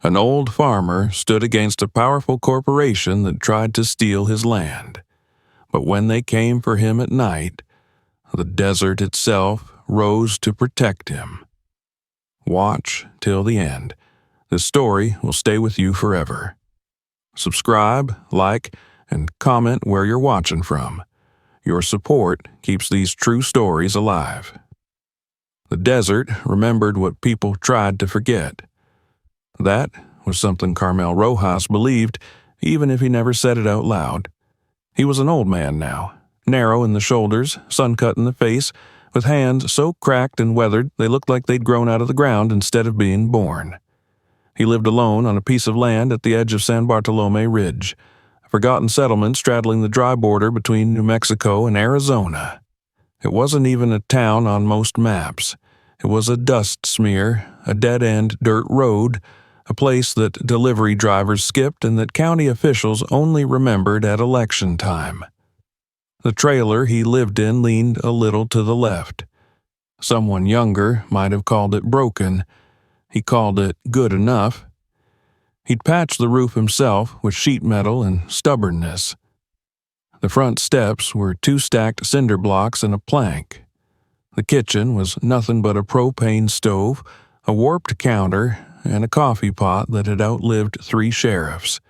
An old farmer stood against a powerful corporation that tried to steal his land. But when they came for him at night, the desert itself rose to protect him. Watch till the end. This story will stay with you forever. Subscribe, like, and comment where you're watching from. Your support keeps these true stories alive. The desert remembered what people tried to forget. That was something Carmel Rojas believed, even if he never said it out loud. He was an old man now, narrow in the shoulders, sun-cut in the face, with hands so cracked and weathered they looked like they'd grown out of the ground instead of being born. He lived alone on a piece of land at the edge of San Bartolome Ridge, a forgotten settlement straddling the dry border between New Mexico and Arizona. It wasn't even a town on most maps. It was a dust smear, a dead-end dirt road, a place that delivery drivers skipped and that county officials only remembered at election time. The trailer he lived in leaned a little to the left. Someone younger might have called it broken. He called it good enough. He'd patched the roof himself with sheet metal and stubbornness. The front steps were 2 stacked cinder blocks and a plank. The kitchen was nothing but a propane stove, a warped counter, and a coffee pot that had outlived 3 sheriffs.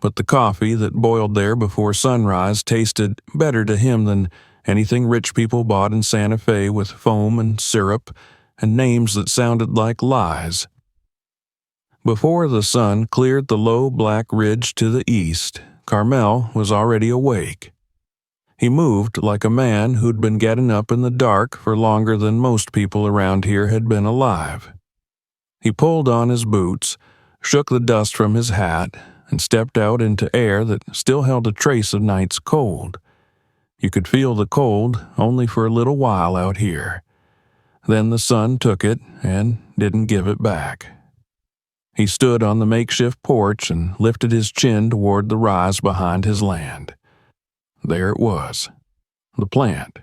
But the coffee that boiled there before sunrise tasted better to him than anything rich people bought in Santa Fe with foam and syrup and names that sounded like lies. Before the sun cleared the low black ridge to the east, Carmel was already awake. He moved like a man who'd been getting up in the dark for longer than most people around here had been alive. He pulled on his boots, shook the dust from his hat, and stepped out into air that still held a trace of night's cold. You could feel the cold only for a little while out here. Then the sun took it and didn't give it back. He stood on the makeshift porch and lifted his chin toward the rise behind his land. There it was, the plant.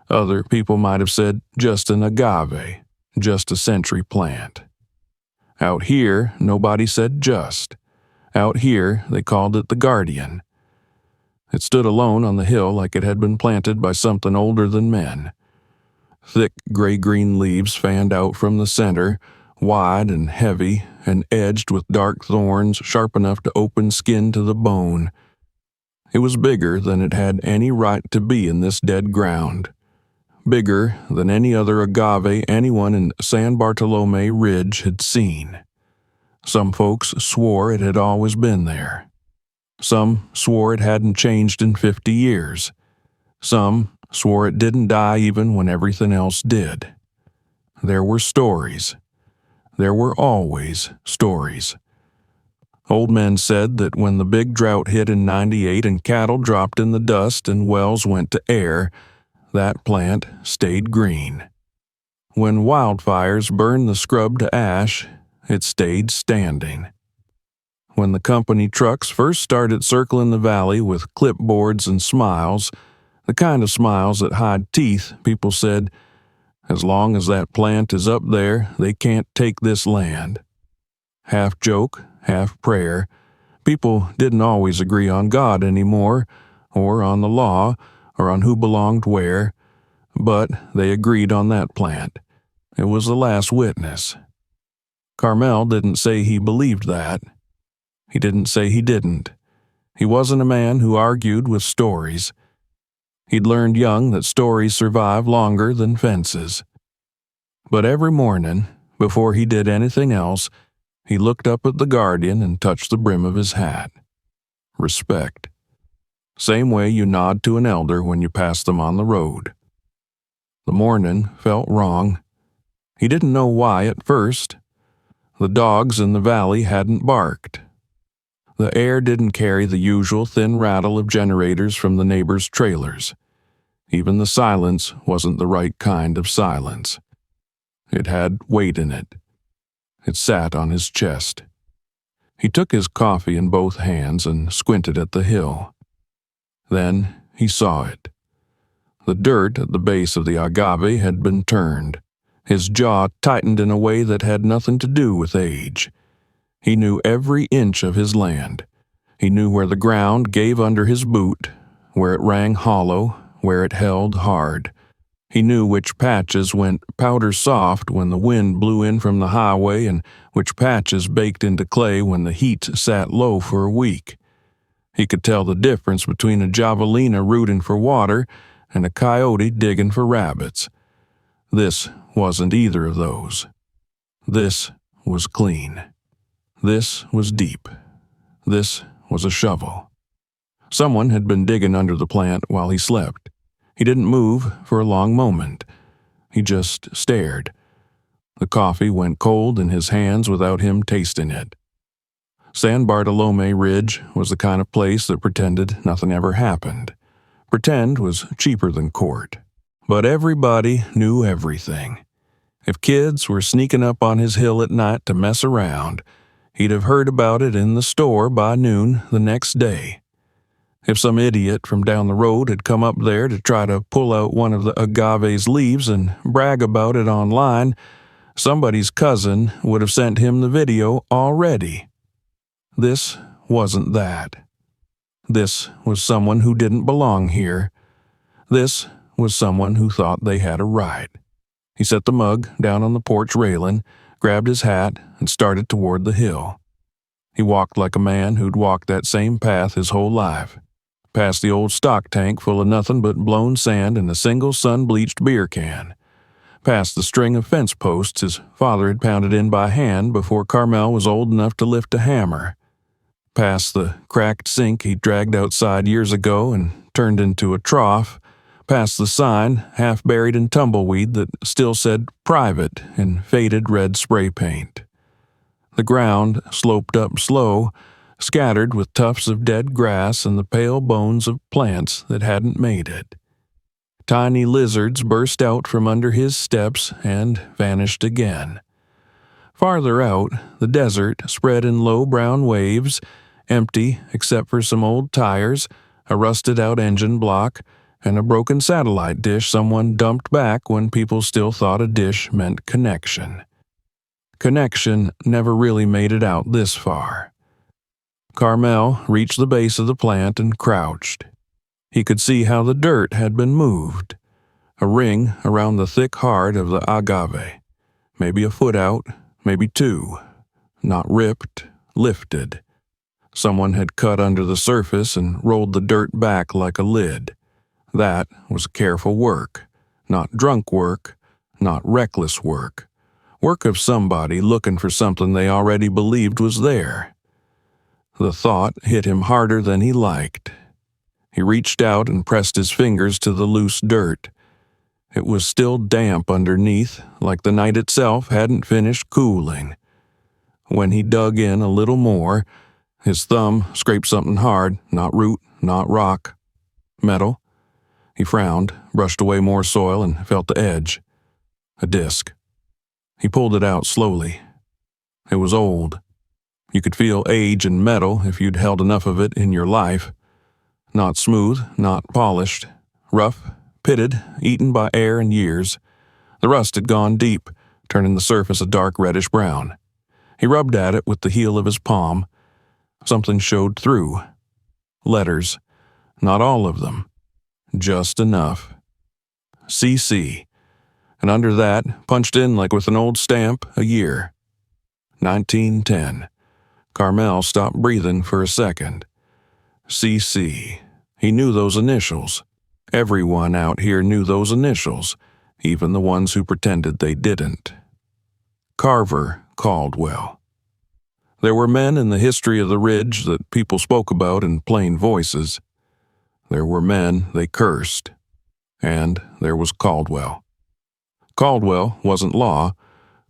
Other people might have said just an agave, just a century plant. Out here, nobody said just. Out here, they called it the Guardian. It stood alone on the hill like it had been planted by something older than men. Thick gray-green leaves fanned out from the center, wide and heavy, and edged with dark thorns sharp enough to open skin to the bone. It was bigger than it had any right to be in this dead ground. Bigger than any other agave anyone in San Bartolome Ridge had seen. Some folks swore it had always been there. Some swore it hadn't changed in 50 years. Some swore it didn't die even when everything else did. There were stories. There were always stories. Old men said that when the big drought hit in '98 and cattle dropped in the dust and wells went to air, that plant stayed green. When wildfires burned the scrub to ash, it stayed standing. When the company trucks first started circling the valley with clipboards and smiles, the kind of smiles that hide teeth, people said, as long as that plant is up there, they can't take this land. Half joke, half prayer. People didn't always agree on God anymore, or on the law, or on who belonged where, but they agreed on that plant. It was the last witness. Carmel didn't say he believed that. He didn't say he didn't. He wasn't a man who argued with stories. He'd learned young that stories survive longer than fences. But every morning, before he did anything else, he looked up at the Guardian and touched the brim of his hat. Respect. Same way you nod to an elder when you pass them on the road. The morning felt wrong. He didn't know why at first. The dogs in the valley hadn't barked. The air didn't carry the usual thin rattle of generators from the neighbors' trailers. Even the silence wasn't the right kind of silence. It had weight in it. It sat on his chest. He took his coffee in both hands and squinted at the hill. Then he saw it. The dirt at the base of the agave had been turned. His jaw tightened in a way that had nothing to do with age. He knew every inch of his land. He knew where the ground gave under his boot, where it rang hollow, where it held hard. He knew which patches went powder soft when the wind blew in from the highway and which patches baked into clay when the heat sat low for a week. He could tell the difference between a javelina rooting for water and a coyote digging for rabbits. This wasn't either of those. This was clean. This was deep. This was a shovel. Someone had been digging under the plant while he slept. He didn't move for a long moment. He just stared. The coffee went cold in his hands without him tasting it. San Bartolome Ridge was the kind of place that pretended nothing ever happened. Pretend was cheaper than court. But everybody knew everything. If kids were sneaking up on his hill at night to mess around, he'd have heard about it in the store by noon the next day. If some idiot from down the road had come up there to try to pull out one of the agave's leaves and brag about it online, somebody's cousin would have sent him the video already. This wasn't that. This was someone who didn't belong here. This was someone who thought they had a right. He set the mug down on the porch railing, grabbed his hat, and started toward the hill. He walked like a man who'd walked that same path his whole life. Past the old stock tank full of nothing but blown sand and a single sun-bleached beer can. Past the string of fence posts his father had pounded in by hand before Carmel was old enough to lift a hammer. Past the cracked sink he dragged outside years ago and turned into a trough. Past the sign, half buried in tumbleweed, that still said "Private" in faded red spray paint. The ground sloped up slow, scattered with tufts of dead grass and the pale bones of plants that hadn't made it. Tiny lizards burst out from under his steps and vanished again. Farther out, the desert spread in low brown waves, empty except for some old tires, a rusted-out engine block, and a broken satellite dish someone dumped back when people still thought a dish meant connection. Connection never really made it out this far. Carmel reached the base of the plant and crouched. He could see how the dirt had been moved. A ring around the thick heart of the agave. Maybe a foot out, maybe two. Not ripped, lifted. Someone had cut under the surface and rolled the dirt back like a lid. That was careful work. Not drunk work, not reckless work. Work of somebody looking for something they already believed was there. The thought hit him harder than he liked. He reached out and pressed his fingers to the loose dirt. It was still damp underneath, like the night itself hadn't finished cooling. When he dug in a little more, his thumb scraped something hard, not root, not rock. Metal? He frowned, brushed away more soil, and felt the edge. A disc. He pulled it out slowly. It was old. You could feel age and metal if you'd held enough of it in your life. Not smooth, not polished. Rough, pitted, eaten by air and years. The rust had gone deep, turning the surface a dark reddish brown. He rubbed at it with the heel of his palm. Something showed through. Letters. Not all of them. Just enough. CC. And under that, punched in like with an old stamp, a year. 1910. Carmel stopped breathing for a second. CC. He knew those initials. Everyone out here knew those initials, even the ones who pretended they didn't. Carver Caldwell. There were men in the history of the Ridge that people spoke about in plain voices. There were men they cursed. And there was Caldwell. Caldwell wasn't law.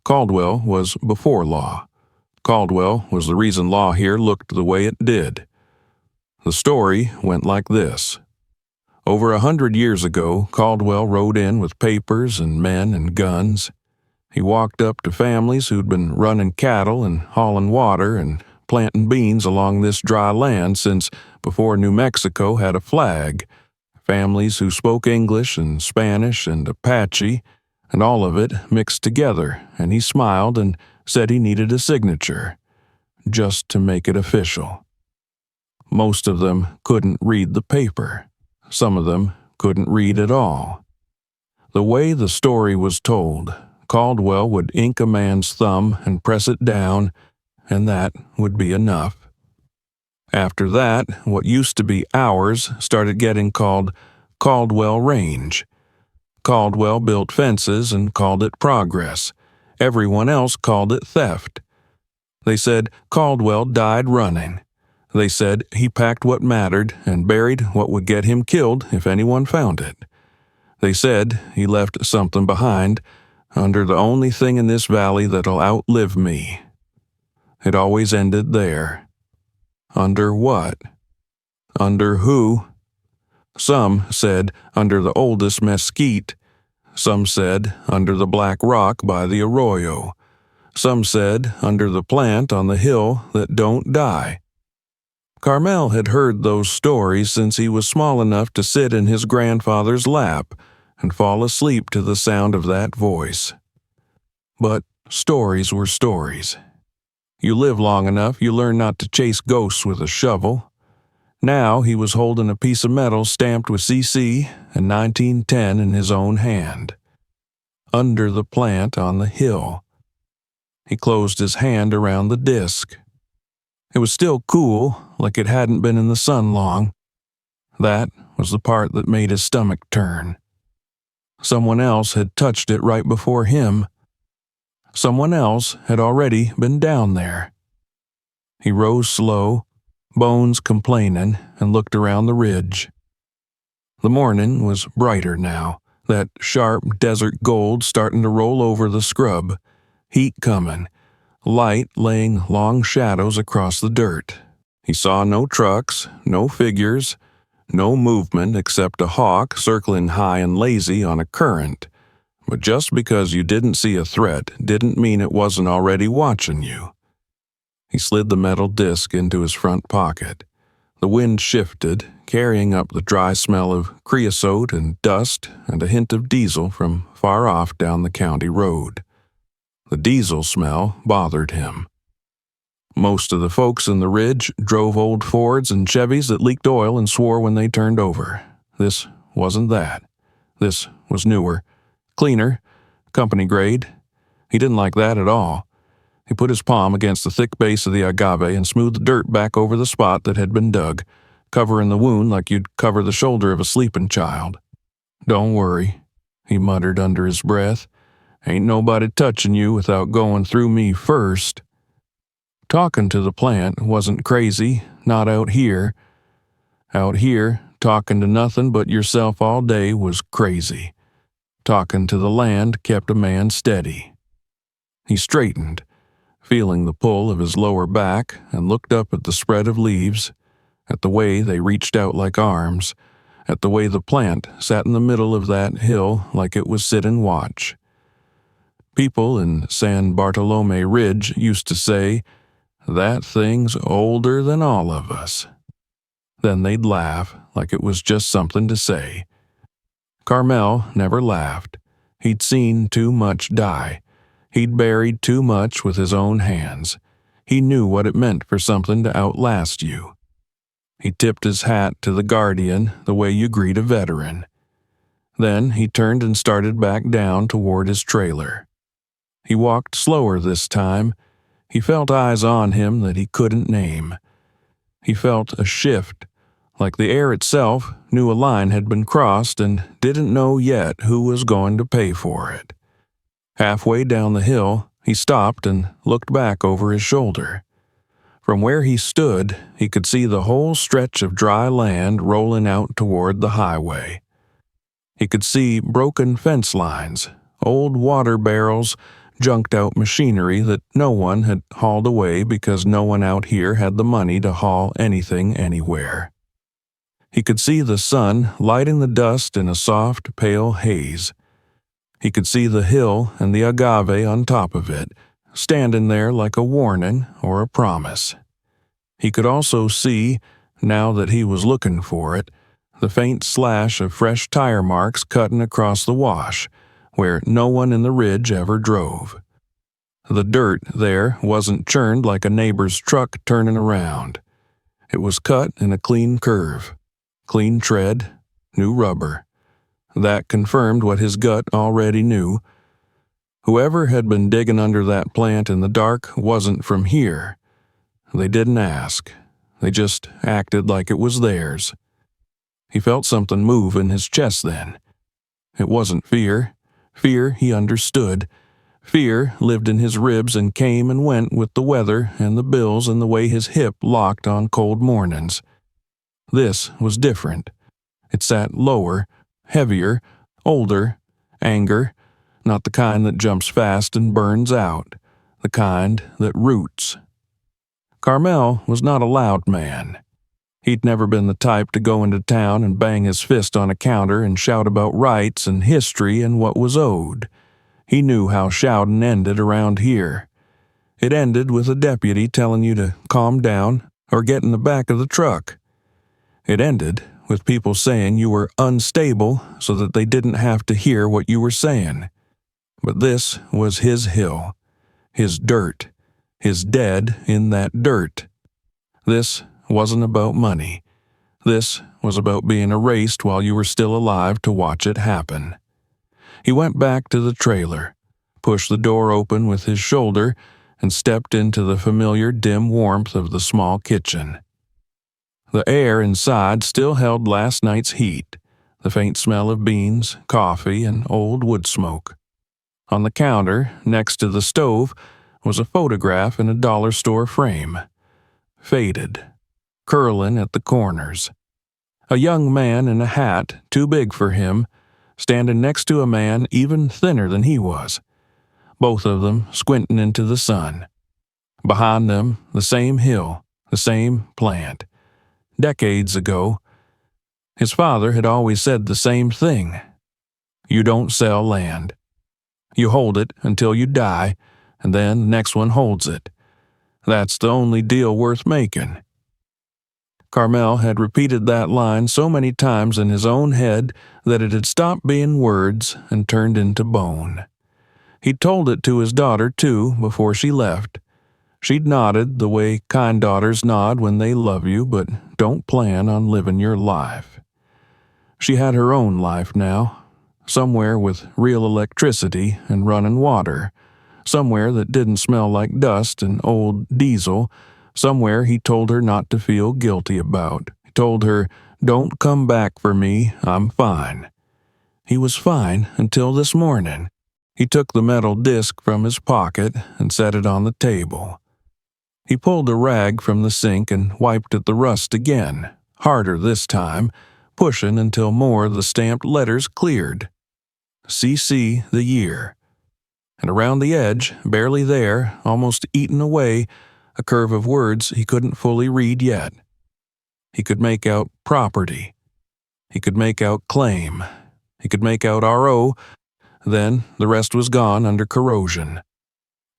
Caldwell was before law. Caldwell was the reason law here looked the way it did. The story went like this. Over 100 years ago, Caldwell rode in with papers and men and guns. He walked up to families who'd been running cattle and hauling water and planting beans along this dry land since before New Mexico had a flag. Families who spoke English and Spanish and Apache, and all of it mixed together, and he smiled and said he needed a signature. just to make it official. Most of them couldn't read the paper. Some of them couldn't read at all. The way the story was told, Caldwell would ink a man's thumb and press it down, and that would be enough. After that, what used to be hours started getting called Caldwell Range. Caldwell built fences and called it progress. Everyone else called it theft. They said Caldwell died running. They said he packed what mattered and buried what would get him killed if anyone found it. They said he left something behind, under the only thing in this valley that'll outlive me. It always ended there. Under what? Under who? Some said under the oldest mesquite. Some said under the black rock by the arroyo. Some said under the plant on the hill that don't die. Carmel had heard those stories since he was small enough to sit in his grandfather's lap and fall asleep to the sound of that voice. But stories were stories. You live long enough, you learn not to chase ghosts with a shovel. Now he was holding a piece of metal stamped with CC and 1910 in his own hand. Under the plant on the hill. He closed his hand around the disc. It was still cool, like it hadn't been in the sun long. That was the part that made his stomach turn. Someone else had touched it right before him. Someone else had already been down there. He rose slow, bones complaining, and looked around the ridge. The morning was brighter now, that sharp desert gold starting to roll over the scrub, heat coming, light laying long shadows across the dirt. He saw no trucks, no figures, no movement except a hawk circling high and lazy on a current. But just because you didn't see a threat didn't mean it wasn't already watching you. He slid the metal disc into his front pocket. The wind shifted, carrying up the dry smell of creosote and dust and a hint of diesel from far off down the county road. The diesel smell bothered him. Most of the folks in the ridge drove old Fords and Chevys that leaked oil and swore when they turned over. This wasn't that. This was newer. Cleaner, company grade. He didn't like that at all. He put his palm against the thick base of the agave and smoothed the dirt back over the spot that had been dug, covering the wound like you'd cover the shoulder of a sleeping child. "Don't worry," he muttered under his breath. "Ain't nobody touching you without going through me first." Talking to the plant wasn't crazy, not out here. Out here, talking to nothing but yourself all day was crazy. Talking to the land kept a man steady. He straightened, feeling the pull of his lower back, and looked up at the spread of leaves, at the way they reached out like arms, at the way the plant sat in the middle of that hill like it was sitting watch. People in San Bartolome Ridge used to say, "That thing's older than all of us." Then they'd laugh like it was just something to say. Carmel never laughed. He'd seen too much die. He'd buried too much with his own hands. He knew what it meant for something to outlast you. He tipped his hat to the guardian the way you greet a veteran. Then he turned and started back down toward his trailer. He walked slower this time. He felt eyes on him that he couldn't name. He felt a shift, like the air itself knew a line had been crossed and didn't know yet who was going to pay for it. Halfway down the hill, he stopped and looked back over his shoulder. From where he stood, he could see the whole stretch of dry land rolling out toward the highway. He could see broken fence lines, old water barrels, junked-out machinery that no one had hauled away because no one out here had the money to haul anything anywhere. He could see the sun lighting the dust in a soft, pale haze. He could see the hill and the agave on top of it, standing there like a warning or a promise. He could also see, now that he was looking for it, the faint slash of fresh tire marks cutting across the wash, where no one in the ridge ever drove. The dirt there wasn't churned like a neighbor's truck turning around. It was cut in a clean curve, clean tread, new rubber. That confirmed what his gut already knew. Whoever had been digging under that plant in the dark wasn't from here. They didn't ask. They just acted like it was theirs. He felt something move in his chest then. It wasn't fear. Fear he understood. Fear lived in his ribs and came and went with the weather and the bills and the way his hip locked on cold mornings. This was different. It sat lower, heavier, older, anger, not the kind that jumps fast and burns out, the kind that roots. Carmel was not a loud man. He'd never been the type to go into town and bang his fist on a counter and shout about rights and history and what was owed. He knew how shouting ended around here. It ended with a deputy telling you to calm down or get in the back of the truck. It ended with people saying you were unstable so that they didn't have to hear what you were saying. But this was his hill, his dirt, his dead in that dirt. This wasn't about money. This was about being erased while you were still alive to watch it happen. He went back to the trailer, pushed the door open with his shoulder, and stepped into the familiar dim warmth of the small kitchen. The air inside still held last night's heat, the faint smell of beans, coffee, and old wood smoke. On the counter, next to the stove, was a photograph in a dollar store frame. Faded, curling at the corners. A young man in a hat too big for him, standing next to a man even thinner than he was. Both of them squinting into the sun. Behind them, the same hill, the same plant. Decades ago, his father had always said the same thing. You don't sell land. You hold it until you die, and then the next one holds it. That's the only deal worth making. Carmel had repeated that line so many times in his own head that it had stopped being words and turned into bone. He'd told it to his daughter, too, before she left. She'd nodded the way kind daughters nod when they love you but don't plan on living your life. She had her own life now, somewhere with real electricity and running water, somewhere that didn't smell like dust and old diesel, somewhere he told her not to feel guilty about. He told her, "Don't come back for me, I'm fine." He was fine until this morning. He took the metal disc from his pocket and set it on the table. He pulled a rag from the sink and wiped at the rust again, harder this time, pushing until more of the stamped letters cleared. CC the year. And around the edge, barely there, almost eaten away, a curve of words he couldn't fully read yet. He could make out property. He could make out claim. He could make out RO. Then the rest was gone under corrosion.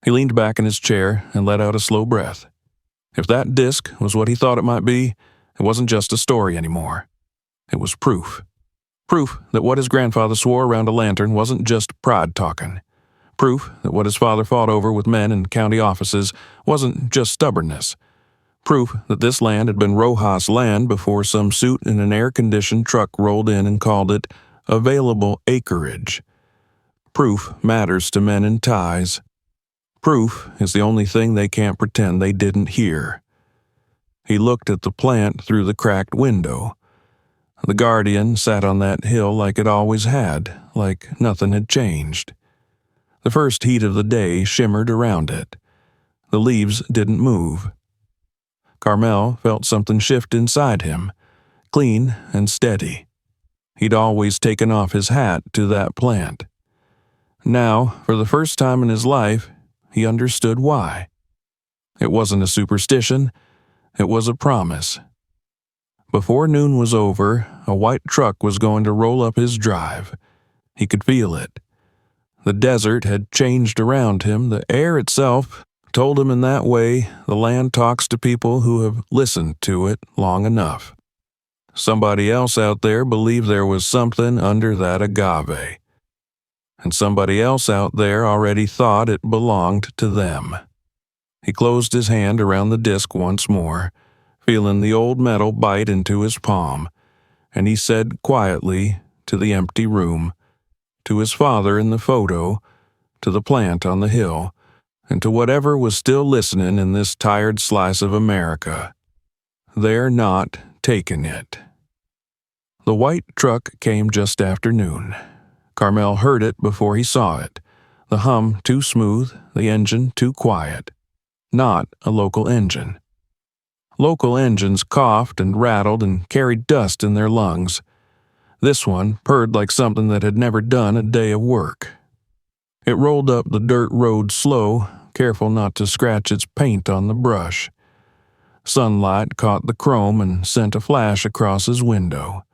He leaned back in his chair and let out a slow breath. If that disc was what he thought it might be, it wasn't just a story anymore. It was proof. Proof that what his grandfather swore around a lantern wasn't just pride talking. Proof that what his father fought over with men in county offices wasn't just stubbornness. Proof that this land had been Rojas land before some suit in an air-conditioned truck rolled in and called it available acreage. Proof matters to men in ties. Proof is the only thing they can't pretend they didn't hear. He looked at the plant through the cracked window. The Guardian sat on that hill like it always had, like nothing had changed. The first heat of the day shimmered around it. The leaves didn't move. Carmel felt something shift inside him, clean and steady. He'd always taken off his hat to that plant. Now, for the first time in his life, he understood why. It wasn't a superstition, it was a promise. Before noon was over, a white truck was going to roll up his drive. He could feel it. The desert had changed around him. The air itself told him in that way the land talks to people who have listened to it long enough. Somebody else out there believed there was something under that agave. and somebody else out there already thought it belonged to them. He closed his hand around the disc once more, feeling the old metal bite into his palm, and he said quietly to the empty room, to his father in the photo, to the plant on the hill, and to whatever was still listening in this tired slice of America, "They're not taking it." The white truck came just after noon. Carmel heard it before he saw it. The hum too smooth, the engine too quiet. Not a local engine. Local engines coughed and rattled and carried dust in their lungs. This one purred like something that had never done a day of work. It rolled up the dirt road slow, careful not to scratch its paint on the brush. Sunlight caught the chrome and sent a flash across his window.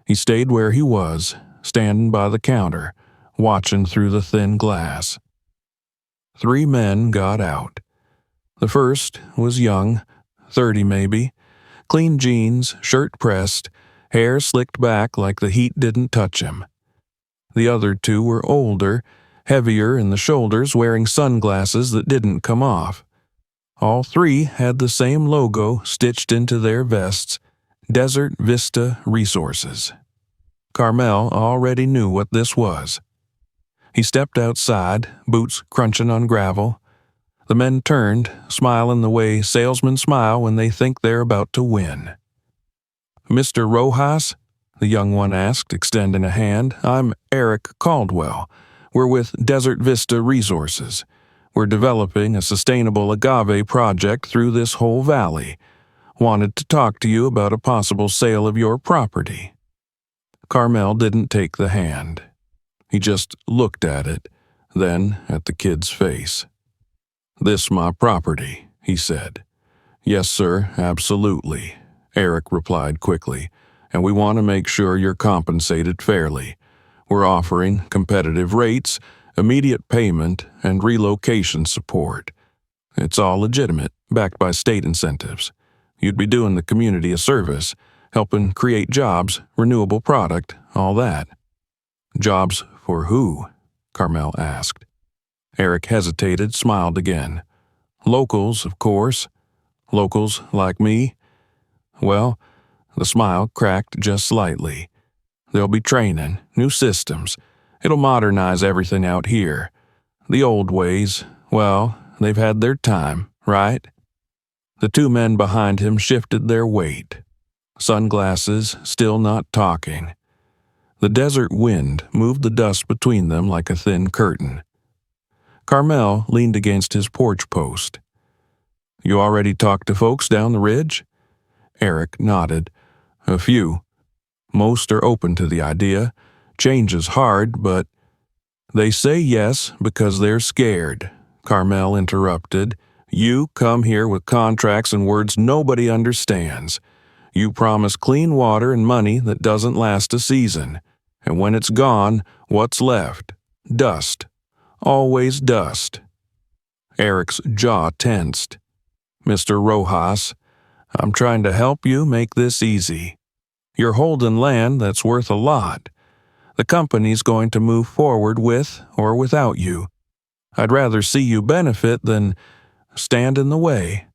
He stayed where he was, standing by the counter, watching through the thin glass. 3 men got out. The first was young, 30 maybe, clean jeans, shirt pressed, hair slicked back like the heat didn't touch him. The other 2 were older, heavier in the shoulders, wearing sunglasses that didn't come off. All 3 had the same logo stitched into their vests, Desert Vista Resources. Carmel already knew what this was. He stepped outside, boots crunching on gravel. The men turned, smiling the way salesmen smile when they think they're about to win. "Mr. Rojas?" the young one asked, extending a hand. "I'm Eric Caldwell. We're with Desert Vista Resources. We're developing a sustainable agave project through this whole valley. Wanted to talk to you about a possible sale of your property." Carmel didn't take the hand. He just looked at it, then at the kid's face. "This my property," he said. "Yes, sir, absolutely," Eric replied quickly, "and we want to make sure you're compensated fairly. We're offering competitive rates, immediate payment, and relocation support. It's all legitimate, backed by state incentives. You'd be doing the community a service, helping create jobs, renewable product, all that." "Jobs for who?" Carmel asked. Eric hesitated, smiled again. "Locals, of course. Locals like me. Well," the smile cracked just slightly. "There'll be training, new systems. It'll modernize everything out here. The old ways, well, they've had their time, right?" The 2 men behind him shifted their weight. Sunglasses still not talking. The desert wind moved the dust between them like a thin curtain. Carmel leaned against his porch post. "You already talked to folks down the ridge?" Eric nodded. "A few. Most are open to the idea. Change is hard, but—" "They say yes because they're scared," Carmel interrupted. "You come here with contracts and words nobody understands. You promise clean water and money that doesn't last a season. And when it's gone, what's left? Dust. Always dust." Eric's jaw tensed. "Mr. Rojas, I'm trying to help you make this easy. You're holding land that's worth a lot. The company's going to move forward with or without you. I'd rather see you benefit than stand in the way."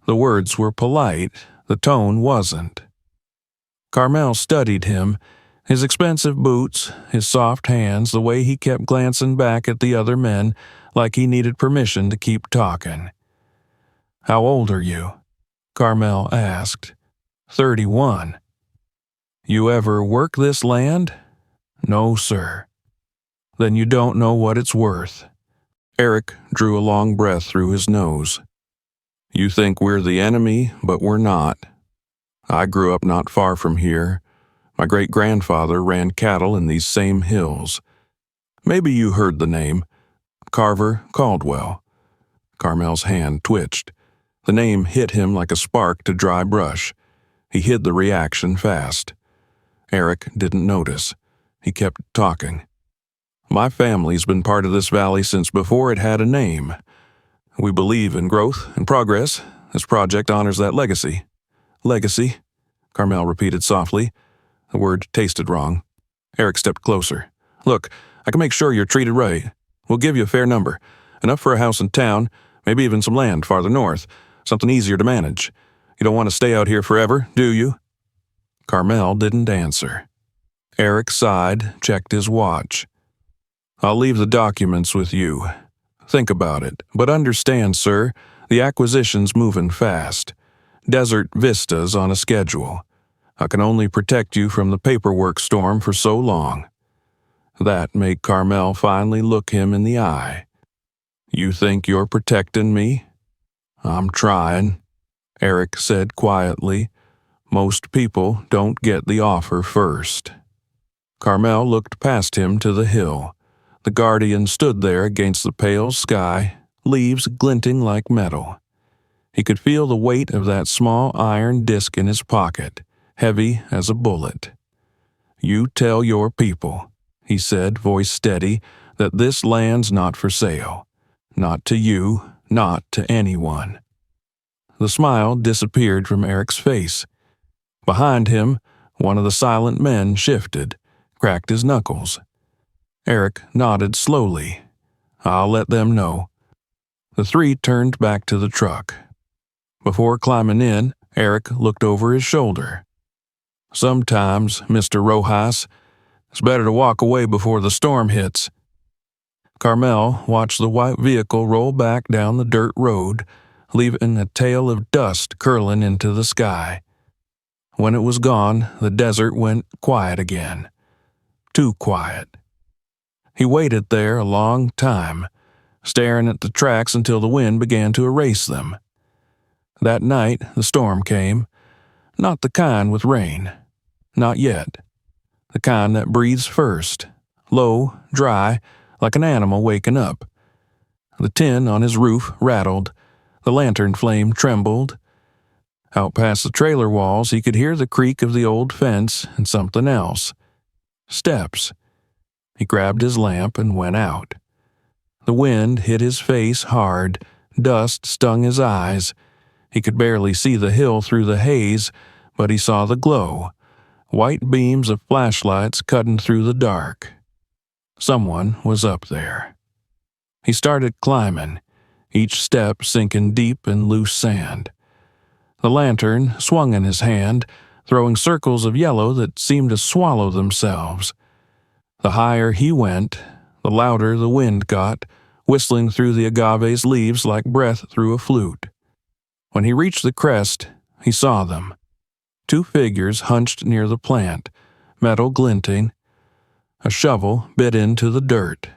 The words were polite, the tone wasn't. Carmel studied him, his expensive boots, his soft hands, the way he kept glancing back at the other men like he needed permission to keep talking. "How old are you?" Carmel asked. 31. "You ever work this land?" "No, sir." "Then you don't know what it's worth." Eric drew a long breath through his nose. "You think we're the enemy, but we're not. I grew up not far from here. My great-grandfather ran cattle in these same hills. Maybe you heard the name. Carver Caldwell." Carmel's hand twitched. The name hit him like a spark to dry brush. He hid the reaction fast. Eric didn't notice. He kept talking. "My family's been part of this valley since before it had a name. We believe in growth and progress. This project honors that legacy." "Legacy," Carmel repeated softly. The word tasted wrong. Eric stepped closer. "Look, I can make sure you're treated right. We'll give you a fair number. Enough for a house in town, maybe even some land farther north. Something easier to manage. You don't want to stay out here forever, do you?" Carmel didn't answer. Eric sighed, checked his watch. "I'll leave the documents with you. Think about it, but understand, sir, the acquisition's moving fast. Desert Vista's on a schedule. I can only protect you from the paperwork storm for so long." That made Carmel finally look him in the eye. "You think you're protecting me?" "I'm trying," Eric said quietly. "Most people don't get the offer first." Carmel looked past him to the hill. The Guardian stood there against the pale sky, leaves glinting like metal. He could feel the weight of that small iron disc in his pocket, heavy as a bullet. "You tell your people," he said, voice steady, "that this land's not for sale. Not to you, not to anyone." The smile disappeared from Eric's face. Behind him, one of the silent men shifted, cracked his knuckles. Eric nodded slowly. "I'll let them know." The three turned back to the truck. Before climbing in, Eric looked over his shoulder. "Sometimes, Mr. Rojas, it's better to walk away before the storm hits." Carmel watched the white vehicle roll back down the dirt road, leaving a tail of dust curling into the sky. When it was gone, the desert went quiet again. Too quiet. He waited there a long time, staring at the tracks until the wind began to erase them. That night, the storm came. Not the kind with rain. Not yet. The kind that breathes first. Low, dry, like an animal waking up. The tin on his roof rattled. The lantern flame trembled. Out past the trailer walls, he could hear the creak of the old fence and something else. Steps. He grabbed his lamp and went out. The wind hit his face hard. Dust stung his eyes. He could barely see the hill through the haze, but he saw the glow. White beams of flashlights cutting through the dark. Someone was up there. He started climbing, each step sinking deep in loose sand. The lantern swung in his hand, throwing circles of yellow that seemed to swallow themselves. The higher he went, the louder the wind got, whistling through the agave's leaves like breath through a flute. When he reached the crest, he saw them. 2 figures hunched near the plant, metal glinting. A shovel bit into the dirt.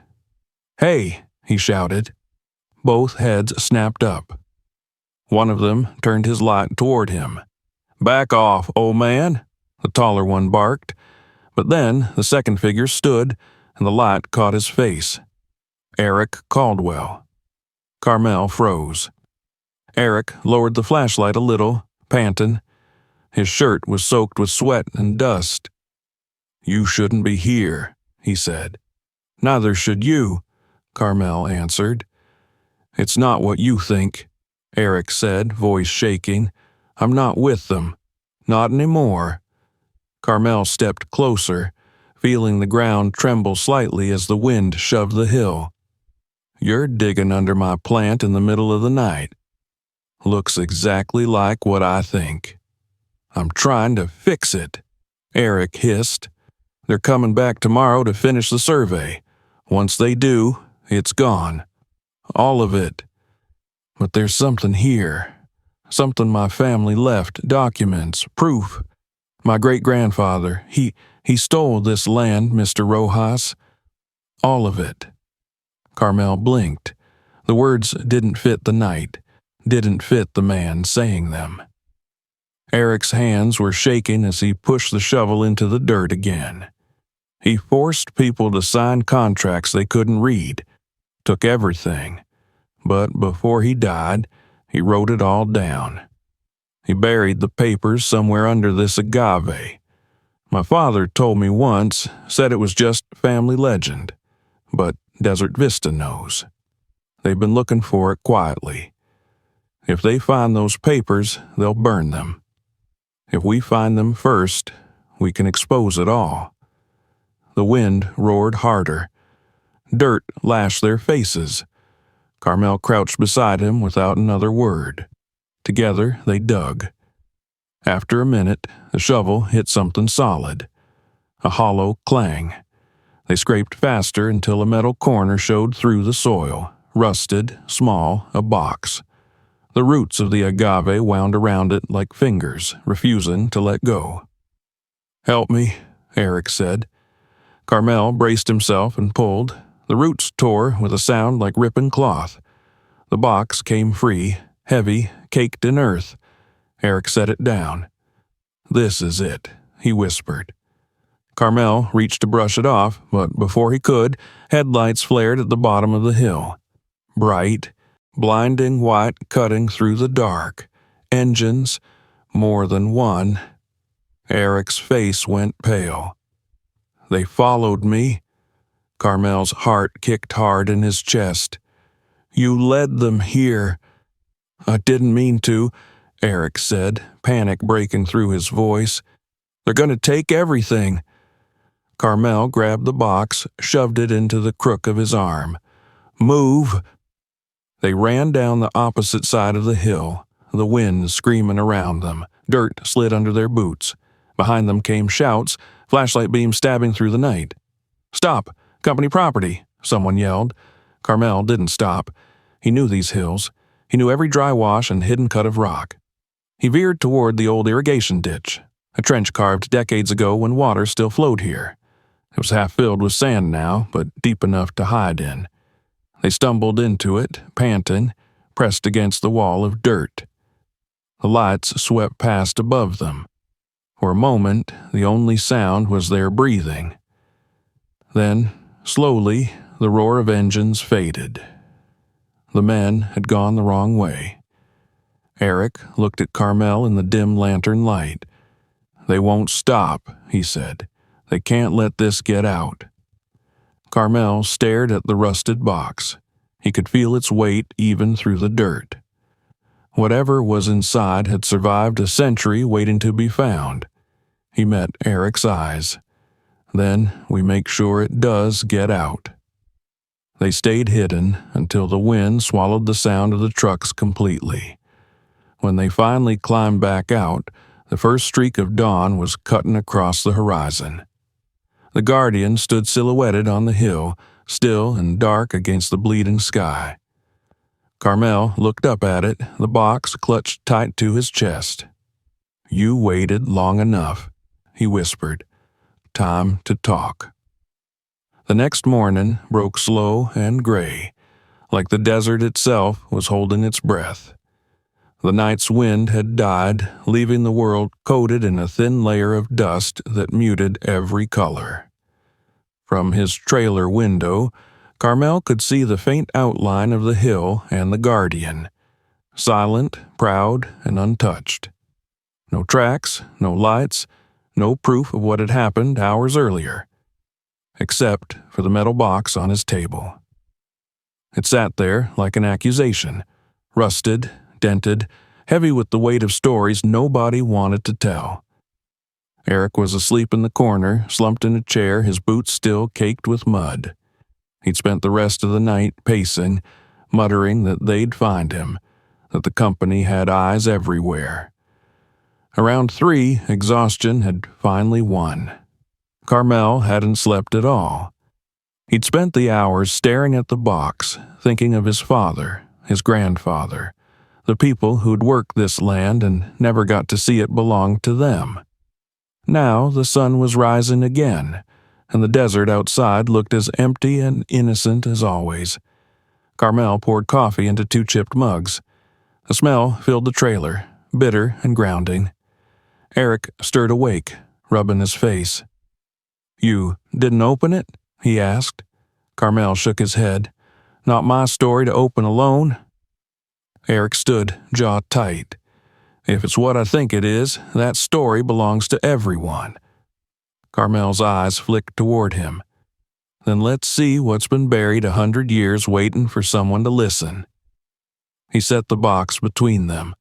"Hey!" he shouted. Both heads snapped up. One of them turned his light toward him. "Back off, old man," the taller one barked. But then the second figure stood, and the light caught his face. Eric Caldwell. Carmel froze. Eric lowered the flashlight a little, panting. His shirt was soaked with sweat and dust. "You shouldn't be here," he said. "Neither should you," Carmel answered. "It's not what you think," Eric said, voice shaking. "I'm not with them. Not anymore." Carmel stepped closer, feeling the ground tremble slightly as the wind shoved the hill. "You're digging under my plant in the middle of the night. Looks exactly like what I think." "I'm trying to fix it," Eric hissed. "They're coming back tomorrow to finish the survey. Once they do, it's gone. All of it. But there's something here. Something my family left, documents, proof. My great-grandfather, he stole this land, Mr. Rojas. All of it." Carmel blinked. The words didn't fit the night, didn't fit the man saying them. Eric's hands were shaking as he pushed the shovel into the dirt again. He forced people to sign contracts they couldn't read, took everything. But before he died, he wrote it all down. He buried the papers somewhere under this agave. My father told me once, said it was just family legend. But Desert Vista knows. They've been looking for it quietly. If they find those papers, they'll burn them. If we find them first, we can expose it all. The wind roared harder. Dirt lashed their faces. Carmel crouched beside him without another word. Together they dug. After a minute, the shovel hit something solid. A hollow clang. They scraped faster until a metal corner showed through the soil, rusted, small, a box. The roots of the agave wound around it like fingers, refusing to let go. "Help me," Eric said. Carmel braced himself and pulled. The roots tore with a sound like ripping cloth. The box came free, heavy, caked in earth. Eric set it down. "This is it," he whispered. Carmel reached to brush it off, but before he could, headlights flared at the bottom of the hill. Bright, blinding white cutting through the dark. Engines, more than one. Eric's face went pale. "They followed me." Carmel's heart kicked hard in his chest. "You led them here." "I didn't mean to," Eric said, panic breaking through his voice. "They're going to take everything." Carmel grabbed the box, shoved it into the crook of his arm. "Move!" They ran down the opposite side of the hill, the wind screaming around them. Dirt slid under their boots. Behind them came shouts, flashlight beams stabbing through the night. "Stop! Company property!" someone yelled. Carmel didn't stop. He knew these hills. He knew every dry wash and hidden cut of rock. He veered toward the old irrigation ditch, a trench carved decades ago when water still flowed here. It was half filled with sand now, but deep enough to hide in. They stumbled into it, panting, pressed against the wall of dirt. The lights swept past above them. For a moment, the only sound was their breathing. Then, slowly, the roar of engines faded. The men had gone the wrong way. Eric looked at Carmel in the dim lantern light. "They won't stop," he said. "They can't let this get out." Carmel stared at the rusted box. He could feel its weight even through the dirt. Whatever was inside had survived a century waiting to be found. He met Eric's eyes. "Then we make sure it does get out." They stayed hidden until the wind swallowed the sound of the trucks completely. When they finally climbed back out, the first streak of dawn was cutting across the horizon. The Guardian stood silhouetted on the hill, still and dark against the bleeding sky. Carmel looked up at it, the box clutched tight to his chest. "You waited long enough," he whispered. "Time to talk." The next morning broke slow and gray, like the desert itself was holding its breath. The night's wind had died, leaving the world coated in a thin layer of dust that muted every color. From his trailer window, Carmel could see the faint outline of the hill and the Guardian, silent, proud, and untouched. No tracks, no lights, no proof of what had happened hours earlier, except for the metal box on his table. It sat there like an accusation, rusted, dented, heavy with the weight of stories nobody wanted to tell. Eric was asleep in the corner, slumped in a chair, his boots still caked with mud. He'd spent the rest of the night pacing, muttering that they'd find him, that the company had eyes everywhere. Around 3, exhaustion had finally won. Carmel hadn't slept at all. He'd spent the hours staring at the box, thinking of his father, his grandfather, the people who'd worked this land and never got to see it belong to them. Now the sun was rising again, and the desert outside looked as empty and innocent as always. Carmel poured coffee into 2 chipped mugs. The smell filled the trailer, bitter and grounding. Eric stirred awake, rubbing his face. "You didn't open it?" he asked. Carmel shook his head. "Not my story to open alone." Eric stood, jaw tight. "If it's what I think it is, that story belongs to everyone." Carmel's eyes flicked toward him. "Then let's see what's been buried 100 years waiting for someone to listen." He set the box between them.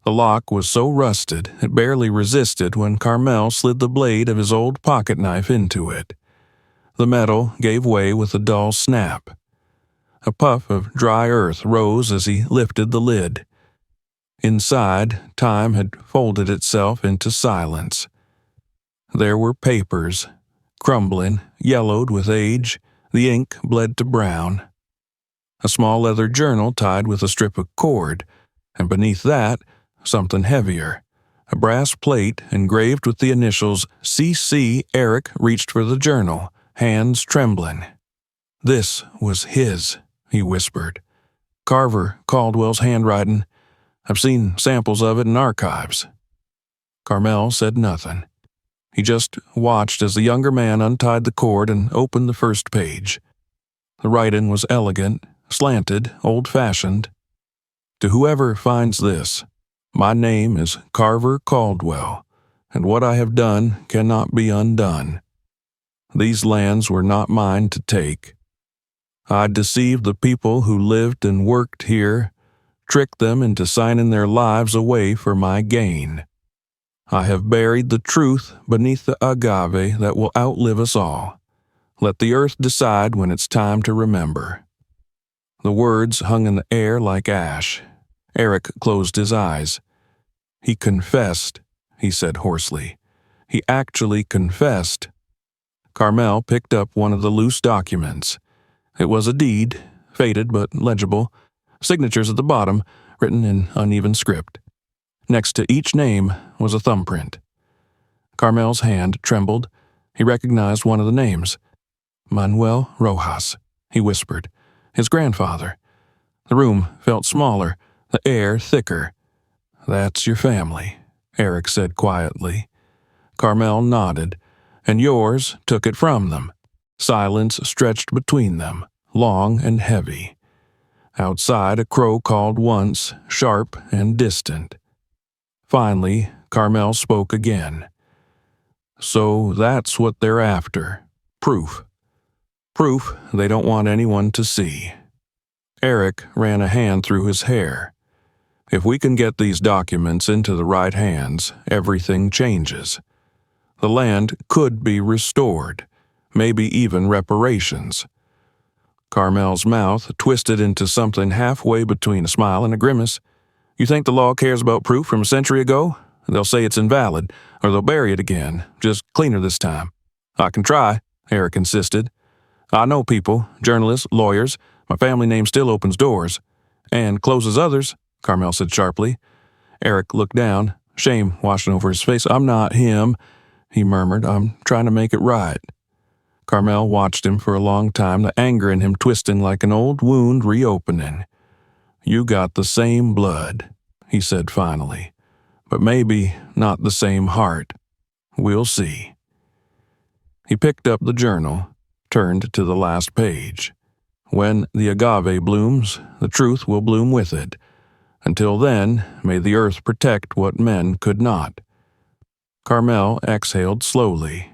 The lock was so rusted it barely resisted when Carmel slid the blade of his old pocket knife into it. The metal gave way with a dull snap. A puff of dry earth rose as he lifted the lid. Inside, time had folded itself into silence. There were papers, crumbling, yellowed with age, the ink bled to brown. A small leather journal tied with a strip of cord, and beneath that, something heavier. A brass plate engraved with the initials C.C. Eric reached for the journal, hands trembling. This was his, he whispered. Carver Caldwell's handwriting. I've seen samples of it in archives. Carmel said nothing. He just watched as the younger man untied the cord and opened the first page. The writing was elegant, slanted, old-fashioned. To whoever finds this, my name is Carver Caldwell, and what I have done cannot be undone. These lands were not mine to take. I deceived the people who lived and worked here, tricked them into signing their lives away for my gain. I have buried the truth beneath the agave that will outlive us all. Let the earth decide when it's time to remember. The words hung in the air like ash. Eric closed his eyes. He confessed, he said hoarsely. He actually confessed. Carmel picked up one of the loose documents. It was a deed, faded but legible, signatures at the bottom, written in uneven script. Next to each name was a thumbprint. Carmel's hand trembled. He recognized one of the names. Manuel Rojas, he whispered. His grandfather. The room felt smaller, the air thicker. That's your family, Eric said quietly. Carmel nodded, and yours took it from them. Silence stretched between them, long and heavy. Outside, a crow called once, sharp and distant. Finally, Carmel spoke again. So that's what they're after. Proof. Proof they don't want anyone to see. Eric ran a hand through his hair. If we can get these documents into the right hands, everything changes. The land could be restored, maybe even reparations. Carmel's mouth twisted into something halfway between a smile and a grimace. You think the law cares about proof from a century ago? They'll say it's invalid, or they'll bury it again, just cleaner this time. I can try, Eric insisted. I know people, journalists, lawyers. My family name still opens doors. And closes others, Carmel said sharply. Eric looked down, shame washing over his face. I'm not him, he murmured. I'm trying to make it right. Carmel watched him for a long time, the anger in him twisting like an old wound reopening. You got the same blood, he said finally, but maybe not the same heart. We'll see. He picked up the journal, turned to the last page. When the agave blooms, the truth will bloom with it. Until then, may the earth protect what men could not. Carmel exhaled slowly.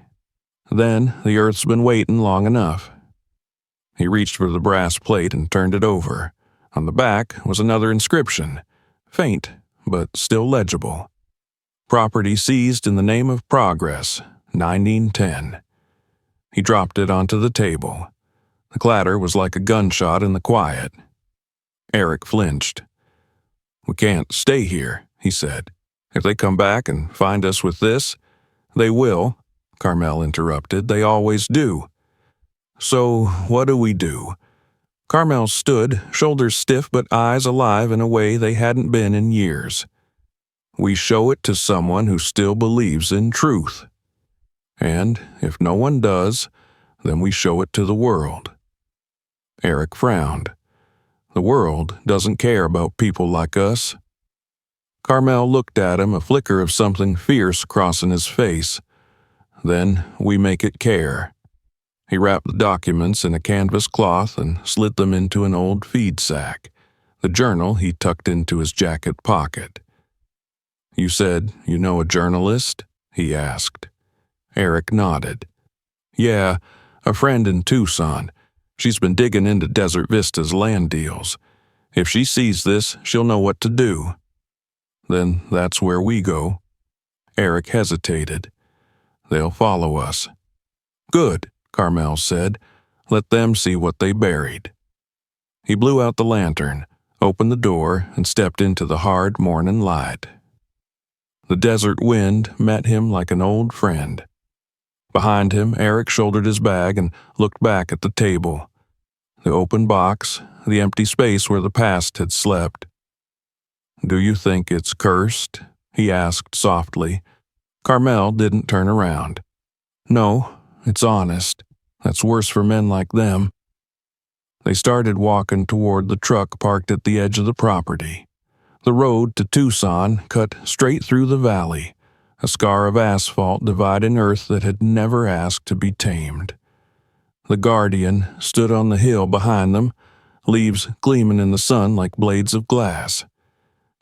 Then the earth's been waiting long enough. He reached for the brass plate and turned it over. On the back was another inscription, faint but still legible. Property seized in the name of progress, 1910. He dropped it onto the table. The clatter was like a gunshot in the quiet. Eric flinched. We can't stay here, he said. If they come back and find us with this, they will, Carmel interrupted. They always do. So what do we do? Carmel stood, shoulders stiff but eyes alive in a way they hadn't been in years. We show it to someone who still believes in truth. And if no one does, then we show it to the world. Eric frowned. The world doesn't care about people like us. Carmel looked at him, a flicker of something fierce crossing his face. Then we make it care. He wrapped the documents in a canvas cloth and slid them into an old feed sack. The journal he tucked into his jacket pocket. You said you know a journalist? He asked. Eric nodded. Yeah, a friend in Tucson. She's been digging into Desert Vista's land deals. If she sees this, she'll know what to do. Then that's where we go. Eric hesitated. They'll follow us. Good, Carmel said. Let them see what they buried. He blew out the lantern, opened the door, and stepped into the hard morning light. The desert wind met him like an old friend. Behind him, Eric shouldered his bag and looked back at the table. The open box, the empty space where the past had slept. "Do you think it's cursed?" he asked softly. Carmel didn't turn around. "No, it's honest. That's worse for men like them." They started walking toward the truck parked at the edge of the property. The road to Tucson cut straight through the valley, a scar of asphalt dividing earth that had never asked to be tamed. The Guardian stood on the hill behind them, leaves gleaming in the sun like blades of glass.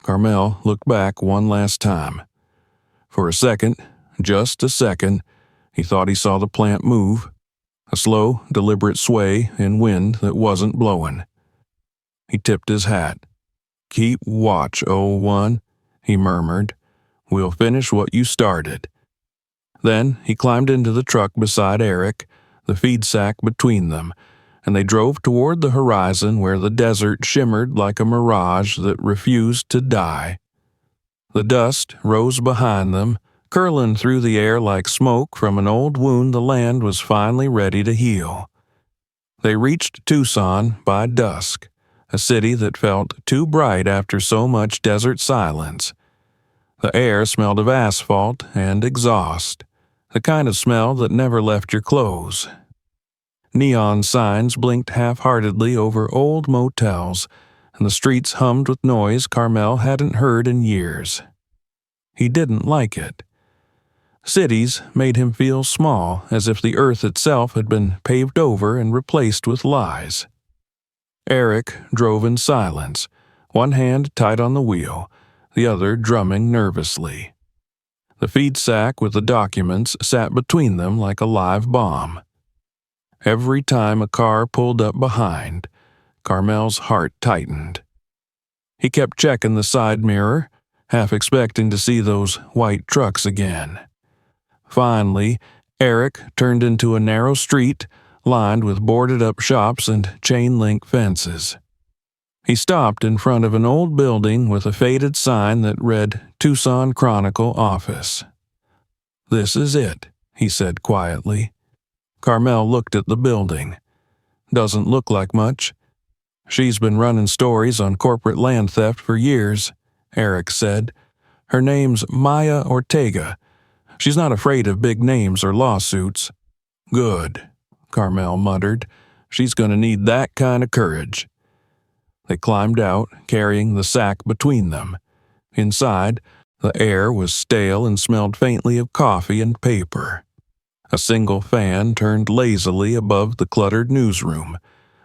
Carmel looked back one last time. For a second, just a second, he thought he saw the plant move, a slow, deliberate sway in wind that wasn't blowing. He tipped his hat. "Keep watch, old one," he murmured. "We'll finish what you started." Then he climbed into the truck beside Eric, the feed sack between them, and they drove toward the horizon where the desert shimmered like a mirage that refused to die. The dust rose behind them, curling through the air like smoke from an old wound the land was finally ready to heal. They reached Tucson by dusk, a city that felt too bright after so much desert silence. The air smelled of asphalt and exhaust, the kind of smell that never left your clothes. Neon signs blinked half-heartedly over old motels, and the streets hummed with noise Carmel hadn't heard in years. He didn't like it. Cities made him feel small, as if the earth itself had been paved over and replaced with lies. Eric drove in silence, one hand tight on the wheel, the other drumming nervously. The feed sack with the documents sat between them like a live bomb. Every time a car pulled up behind, Carmel's heart tightened. He kept checking the side mirror, half expecting to see those white trucks again. Finally, Eric turned into a narrow street lined with boarded-up shops and chain-link fences. He stopped in front of an old building with a faded sign that read Tucson Chronicle Office. "This is it," he said quietly. Carmel looked at the building. "Doesn't look like much." "She's been running stories on corporate land theft for years," Eric said. "Her name's Maya Ortega. She's not afraid of big names or lawsuits." "Good," Carmel muttered. "She's going to need that kind of courage." They climbed out, carrying the sack between them. Inside, the air was stale and smelled faintly of coffee and paper. A single fan turned lazily above the cluttered newsroom.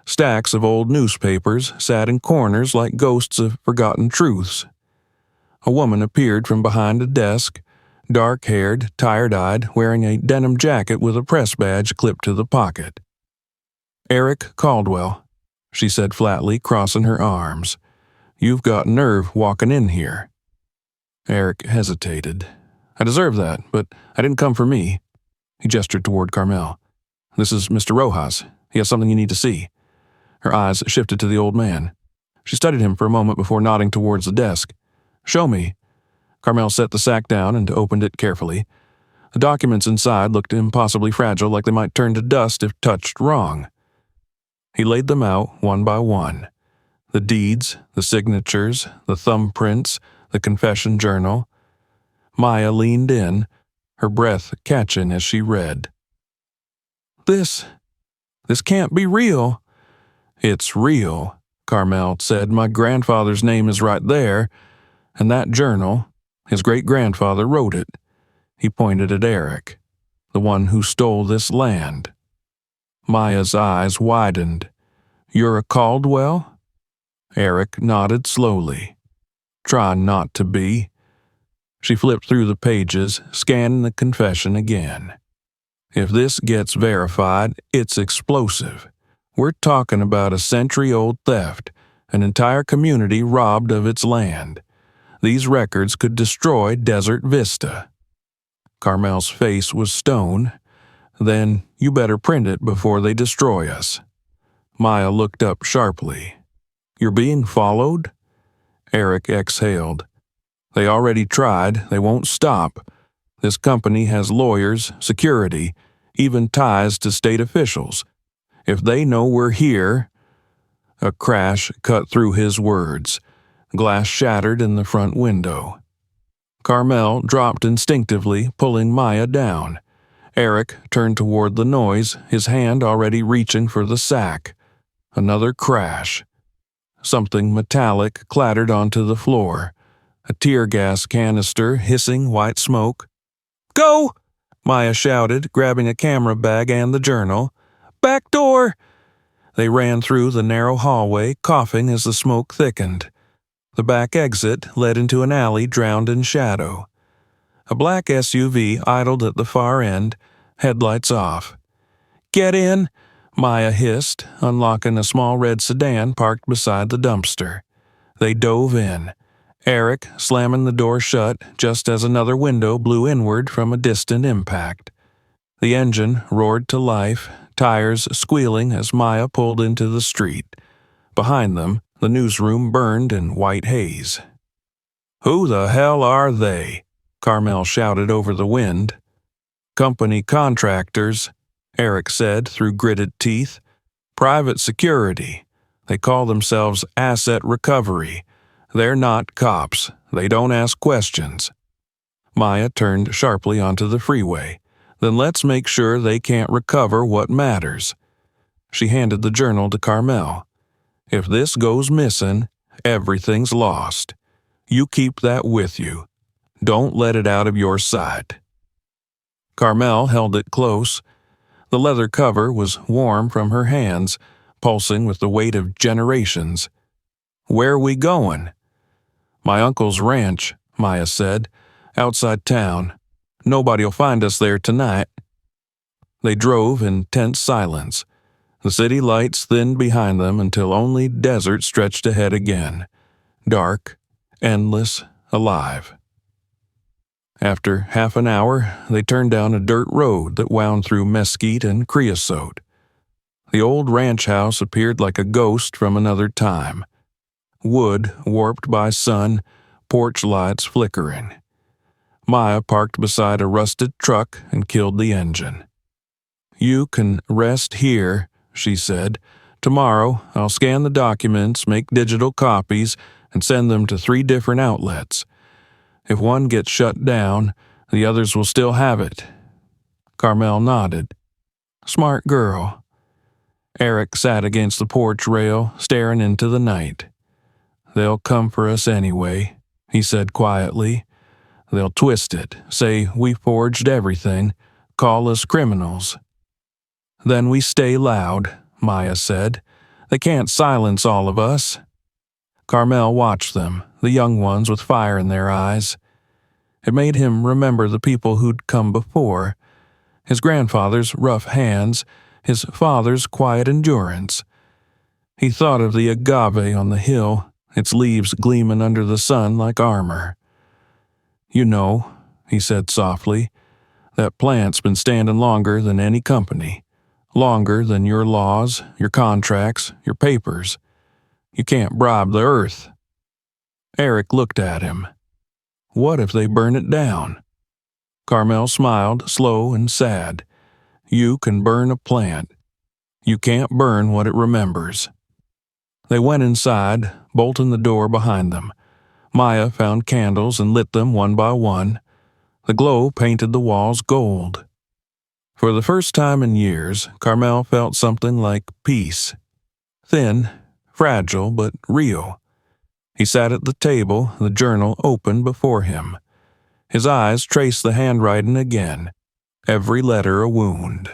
Stacks of old newspapers sat in corners like ghosts of forgotten truths. A woman appeared from behind a desk, dark-haired, tired-eyed, wearing a denim jacket with a press badge clipped to the pocket. "Eric Caldwell," she said flatly, crossing her arms. "You've got nerve walking in here." Eric hesitated. "I deserve that, but I didn't come for me." He gestured toward Carmel. "This is Mr. Rojas. He has something you need to see." Her eyes shifted to the old man. She studied him for a moment before nodding towards the desk. "Show me." Carmel set the sack down and opened it carefully. The documents inside looked impossibly fragile, like they might turn to dust if touched wrong. He laid them out one by one. The deeds, the signatures, the thumbprints, the confession journal. Maya leaned in, her breath catching as she read. This can't be real." "It's real," Carmel said. "My grandfather's name is right there, and that journal, his great-grandfather wrote it." He pointed at Eric, "the one who stole this land." Maya's eyes widened. "You're a Caldwell?" Eric nodded slowly. "Try not to be." She flipped through the pages, scanning the confession again. "If this gets verified, it's explosive. We're talking about a century-old theft, an entire community robbed of its land. These records could destroy Desert Vista." Carmel's face was stone. Then you better print it before they destroy us." Maya looked up sharply. "You're being followed?" Eric exhaled. "They already tried. They won't stop. This company has lawyers, security, even ties to state officials. If they know we're here—" A crash cut through his words. Glass shattered in the front window. Carmel dropped instinctively, pulling Maya down. Eric turned toward the noise, his hand already reaching for the sack. Another crash. Something metallic clattered onto the floor. A tear gas canister hissing white smoke. "Go!" Maya shouted, grabbing a camera bag and the journal. "Back door!" They ran through the narrow hallway, coughing as the smoke thickened. The back exit led into an alley drowned in shadow. A black SUV idled at the far end, headlights off. "Get in!" Maya hissed, unlocking a small red sedan parked beside the dumpster. They dove in, Eric slamming the door shut just as another window blew inward from a distant impact. The engine roared to life, tires squealing as Maya pulled into the street. Behind them, the newsroom burned in white haze. "Who the hell are they?" Carmel shouted over the wind. "Company contractors," Eric said through gritted teeth. "Private security. They call themselves Asset Recovery. They're not cops. They don't ask questions." Maya turned sharply onto the freeway. "Then let's make sure they can't recover what matters." She handed the journal to Carmel. "If this goes missing, everything's lost. You keep that with you. Don't let it out of your sight." Carmel held it close. The leather cover was warm from her hands, pulsing with the weight of generations. "Where are we going?" "My uncle's ranch," Maya said. "Outside town. Nobody'll find us there tonight." They drove in tense silence. The city lights thinned behind them until only desert stretched ahead again. Dark, endless, alive. After half an hour, they turned down a dirt road that wound through mesquite and creosote. The old ranch house appeared like a ghost from another time. Wood warped by sun, porch lights flickering. Maya parked beside a rusted truck and killed the engine. "You can rest here," she said. "Tomorrow, I'll scan the documents, make digital copies, and send them to 3 different outlets. If one gets shut down, the others will still have it." Carmel nodded. "Smart girl." Eric sat against the porch rail, staring into the night. "They'll come for us anyway," he said quietly. "They'll twist it, say we forged everything, call us criminals." "Then we stay loud," Maya said. "They can't silence all of us." Carmel watched them, the young ones with fire in their eyes. It made him remember the people who'd come before. His grandfather's rough hands, his father's quiet endurance. He thought of the agave on the hill, its leaves gleaming under the sun like armor. "You know," he said softly, "that plant's been standing longer than any company. Longer than your laws, your contracts, your papers. You can't bribe the earth." Eric looked at him. "What if they burn it down?" Carmel smiled, slow and sad. "You can burn a plant. You can't burn what it remembers." They went inside, bolting the door behind them. Maya found candles and lit them one by one. The glow painted the walls gold. For the first time in years, Carmel felt something like peace. Thin, fragile, but real. He sat at the table, the journal open before him. His eyes traced the handwriting again, every letter a wound.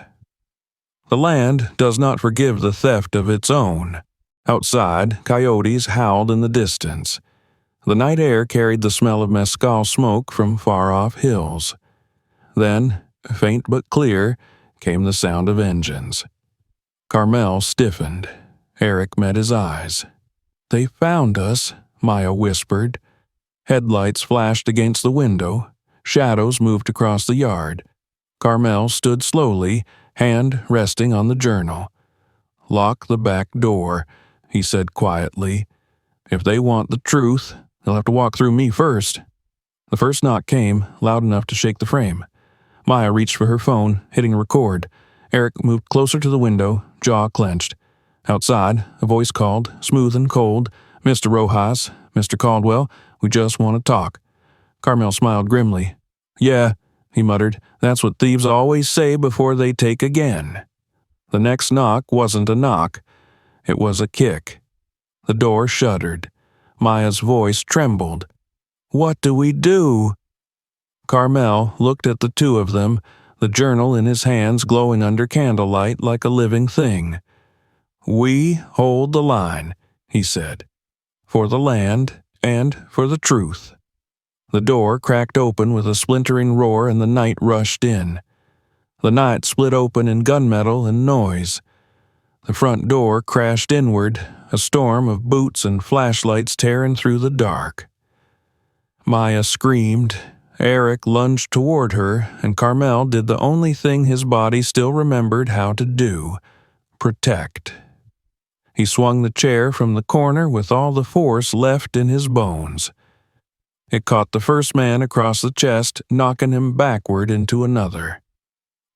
The land does not forgive the theft of its own. Outside, coyotes howled in the distance. The night air carried the smell of mescal smoke from far-off hills. Then, faint but clear, came the sound of engines. Carmel stiffened. Eric met his eyes. "They found us," Maya whispered. Headlights flashed against the window. Shadows moved across the yard. Carmel stood slowly, hand resting on the journal. "Lock the back door," he said quietly. "If they want the truth, they'll have to walk through me first." The first knock came, loud enough to shake the frame. Maya reached for her phone, hitting record. Eric moved closer to the window, jaw clenched. Outside, a voice called, smooth and cold, "Mr. Rojas, Mr. Caldwell, we just want to talk." Carmel smiled grimly. "Yeah," he muttered, "that's what thieves always say before they take again." The next knock wasn't a knock. It was a kick. The door shuddered. Maya's voice trembled. "What do we do?" Carmel looked at the two of them, the journal in his hands glowing under candlelight like a living thing. "We hold the line," he said, "for the land and for the truth." The door cracked open with a splintering roar and the night rushed in. The night split open in gunmetal and noise. The front door crashed inward, a storm of boots and flashlights tearing through the dark. Maya screamed. Eric lunged toward her, and Carmel did the only thing his body still remembered how to do: protect. He swung the chair from the corner with all the force left in his bones. It caught the first man across the chest, knocking him backward into another.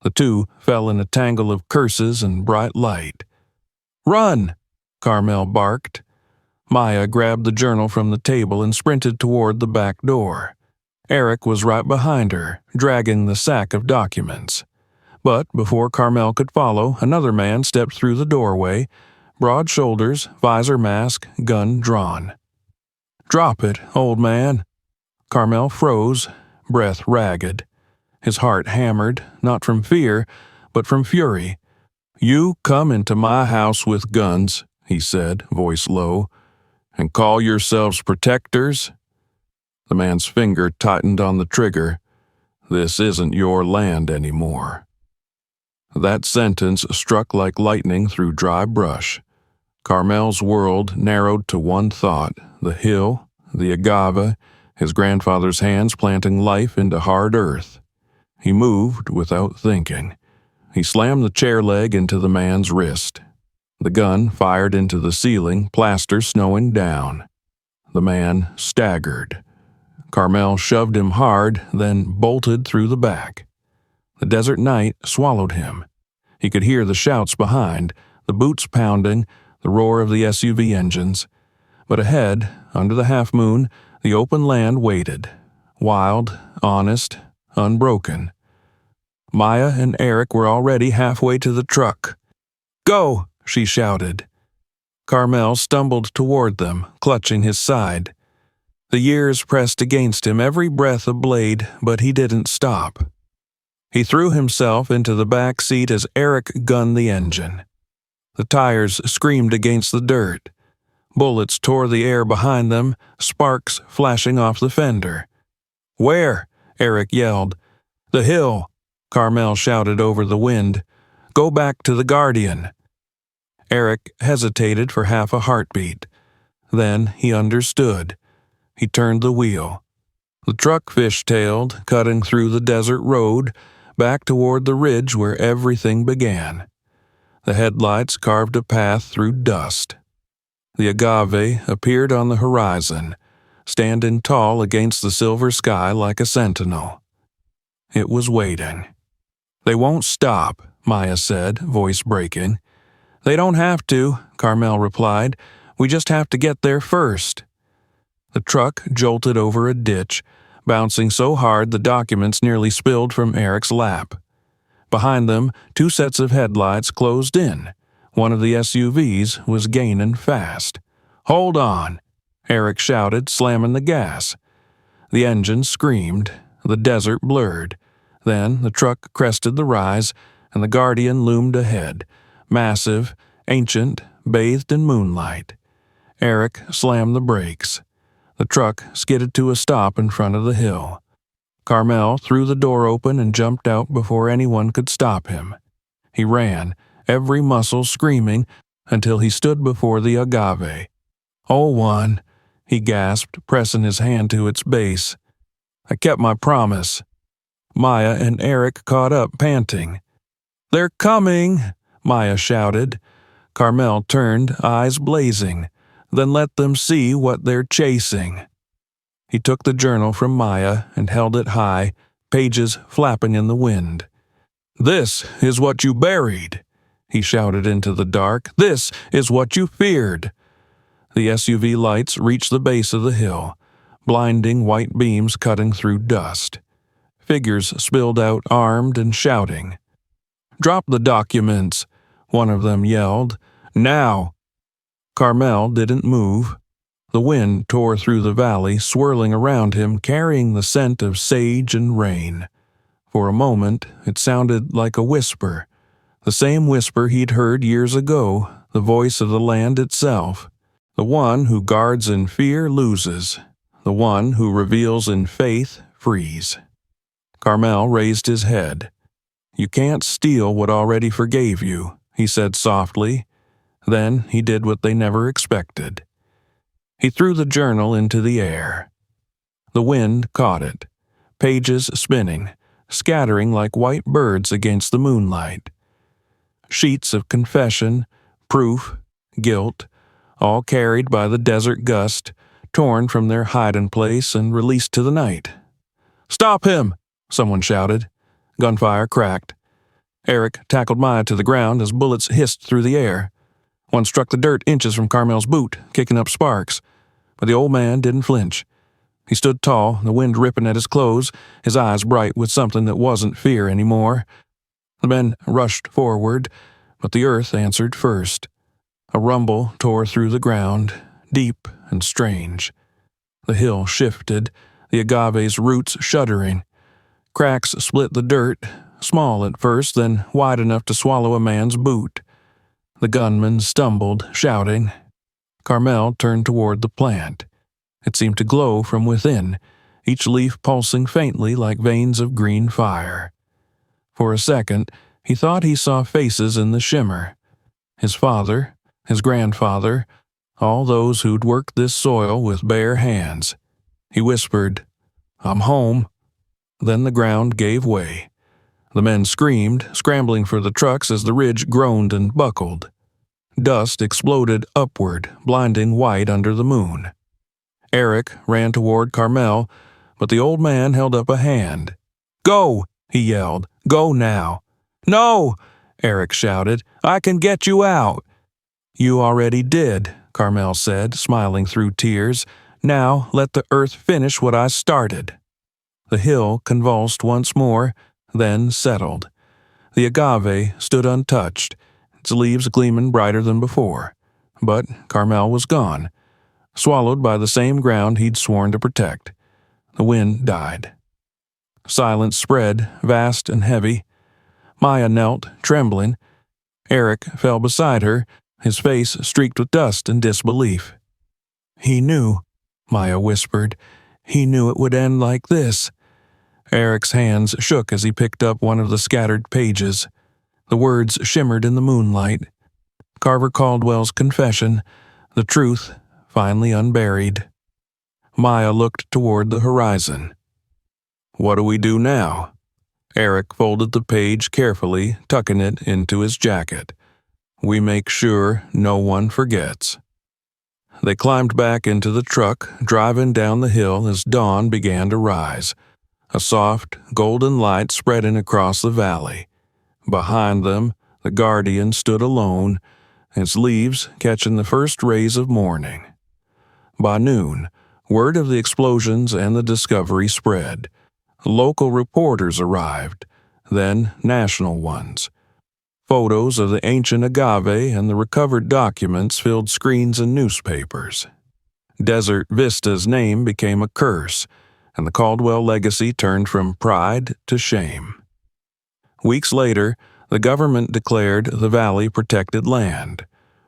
The two fell in a tangle of curses and bright light. "Run!" Carmel barked. Maya grabbed the journal from the table and sprinted toward the back door. Eric was right behind her, dragging the sack of documents. But before Carmel could follow, another man stepped through the doorway, broad shoulders, visor mask, gun drawn. "Drop it, old man." Carmel froze, breath ragged. His heart hammered, not from fear, but from fury. "You come into my house with guns," he said, voice low, "and call yourselves protectors?" The man's finger tightened on the trigger. "This isn't your land anymore." That sentence struck like lightning through dry brush. Carmel's world narrowed to one thought: the hill, the agave, his grandfather's hands planting life into hard earth. He moved without thinking. He slammed the chair leg into the man's wrist. The gun fired into the ceiling, plaster snowing down. The man staggered. Carmel shoved him hard, then bolted through the back. The desert night swallowed him. He could hear the shouts behind, the boots pounding, the roar of the SUV engines. But ahead, under the half-moon, the open land waited. Wild, honest, unbroken. Maya and Eric were already halfway to the truck. "Go!" she shouted. Carmel stumbled toward them, clutching his side. The years pressed against him, every breath a blade, but he didn't stop. He threw himself into the back seat as Eric gunned the engine. The tires screamed against the dirt. Bullets tore the air behind them, sparks flashing off the fender. "Where?" Eric yelled. "The hill," Carmel shouted over the wind. "Go back to the Guardian." Eric hesitated for half a heartbeat. Then he understood. He turned the wheel. The truck fish-tailed, cutting through the desert road, back toward the ridge where everything began. The headlights carved a path through dust. The agave appeared on the horizon, standing tall against the silver sky like a sentinel. It was waiting. "They won't stop," Maya said, voice breaking. "They don't have to," Carmel replied. "We just have to get there first." The truck jolted over a ditch, bouncing so hard the documents nearly spilled from Eric's lap. Behind them, two sets of headlights closed in. One of the SUVs was gaining fast. "Hold on!" Eric shouted, slamming the gas. The engine screamed. The desert blurred. Then the truck crested the rise, and the Guardian loomed ahead, massive, ancient, bathed in moonlight. Eric slammed the brakes. The truck skidded to a stop in front of the hill. Carmel threw the door open and jumped out before anyone could stop him. He ran, every muscle screaming, until he stood before the agave. "Oh, one," he gasped, pressing his hand to its base. "I kept my promise." Maya and Eric caught up, panting. "They're coming!" Maya shouted. Carmel turned, eyes blazing. "Then let them see what they're chasing." He took the journal from Maya and held it high, pages flapping in the wind. "This is what you buried," he shouted into the dark. "This is what you feared." The SUV lights reached the base of the hill, blinding white beams cutting through dust. Figures spilled out armed and shouting. "Drop the documents," one of them yelled. "Now!" Carmel didn't move. The wind tore through the valley, swirling around him, carrying the scent of sage and rain. For a moment, it sounded like a whisper, the same whisper he'd heard years ago, the voice of the land itself. The one who guards in fear loses. The one who reveals in faith frees. Carmel raised his head. "You can't steal what already forgave you," he said softly. Then he did what they never expected. He threw the journal into the air. The wind caught it, pages spinning, scattering like white birds against the moonlight. Sheets of confession, proof, guilt, all carried by the desert gust, torn from their hiding place and released to the night. "Stop him!" someone shouted. Gunfire cracked. Eric tackled Maya to the ground as bullets hissed through the air. One struck the dirt inches from Carmel's boot, kicking up sparks. But the old man didn't flinch. He stood tall, the wind ripping at his clothes, his eyes bright with something that wasn't fear anymore. The men rushed forward, but the earth answered first. A rumble tore through the ground, deep and strange. The hill shifted, the agave's roots shuddering. Cracks split the dirt, small at first, then wide enough to swallow a man's boot. The gunman stumbled, shouting. Carmel turned toward the plant. It seemed to glow from within, each leaf pulsing faintly like veins of green fire. For a second, he thought he saw faces in the shimmer. His father, his grandfather, all those who'd worked this soil with bare hands. He whispered, "I'm home." Then the ground gave way. The men screamed, scrambling for the trucks as the ridge groaned and buckled. Dust exploded upward, blinding white under the moon. Eric ran toward Carmel, but the old man held up a hand. "Go!" he yelled. "Go now!" "No!" Eric shouted. "I can get you out." "You already did," Carmel said, smiling through tears. "Now let the earth finish what I started." The hill convulsed once more, then settled. The agave stood untouched, its leaves gleaming brighter than before. But Carmel was gone, swallowed by the same ground he'd sworn to protect. The wind died. Silence spread, vast and heavy. Maya knelt, trembling. Eric fell beside her, his face streaked with dust and disbelief. "He knew," Maya whispered. "He knew it would end like this." Eric's hands shook as he picked up one of the scattered pages. The words shimmered in the moonlight. Carver Caldwell's confession, the truth finally unburied. Maya looked toward the horizon. "What do we do now?" Eric folded the page carefully, tucking it into his jacket. "We make sure no one forgets." They climbed back into the truck, driving down the hill as dawn began to rise, a soft, golden light spreading across the valley. Behind them, the guardian stood alone, its leaves catching the first rays of morning. By noon, word of the explosions and the discovery spread. Local reporters arrived, then national ones. Photos of the ancient agave and the recovered documents filled screens and newspapers. Desert Vista's name became a curse, and the Caldwell legacy turned from pride to shame. Weeks later, the government declared the valley protected land,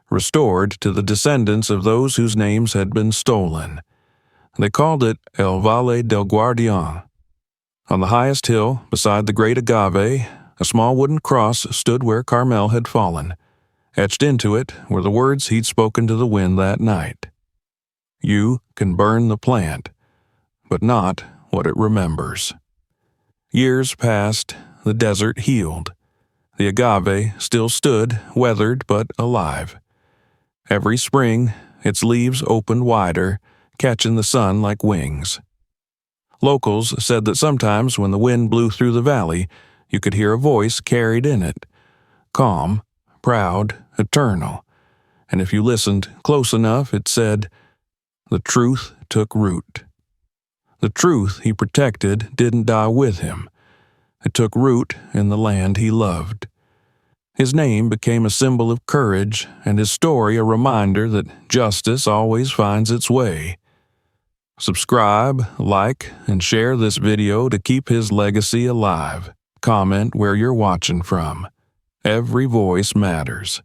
restored to the descendants of those whose names had been stolen. They called it El Valle del Guardián. On the highest hill, beside the great agave, a small wooden cross stood where Carmel had fallen. Etched into it were the words he'd spoken to the wind that night. "You can burn the plant, but not what it remembers." Years passed, the desert healed. The agave still stood, weathered but alive. Every spring, its leaves opened wider, catching the sun like wings. Locals said that sometimes when the wind blew through the valley, you could hear a voice carried in it, calm, proud, eternal, and if you listened close enough, it said, "The truth took root." The truth he protected didn't die with him. It took root in the land he loved. His name became a symbol of courage, and his story a reminder that justice always finds its way. Subscribe, like, and share this video to keep his legacy alive. Comment where you're watching from. Every voice matters.